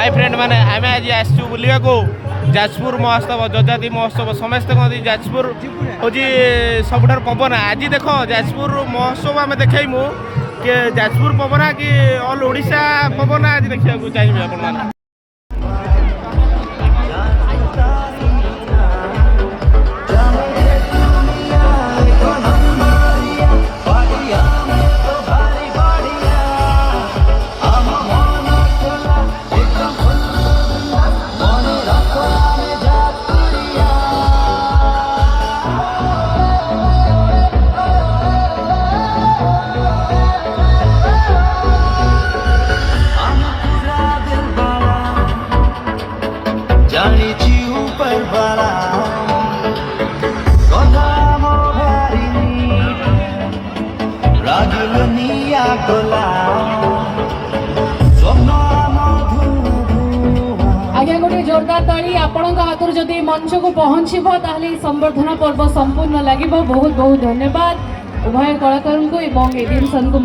Hi friend माने आम आज आसचु बुलिया को जाजपुर महोत्सव जजाति महोत्सव समस्ते कहते जाजपुर हूँ सबुठार पवन आज देख जाजपुर महोत्सव आम देखू कि जाजपुर पवन कि ऑल ओडिशा पवन आज देखा चाहिए आप आज्ञा गोटे जोरदार ताली आपण हाथ जदि मंच को पहुँचब ताहले संवर्धना पर्व संपूर्ण लगे बहुत बहुत धन्यवाद उभय कलाकार को एवं एडिएम सन को।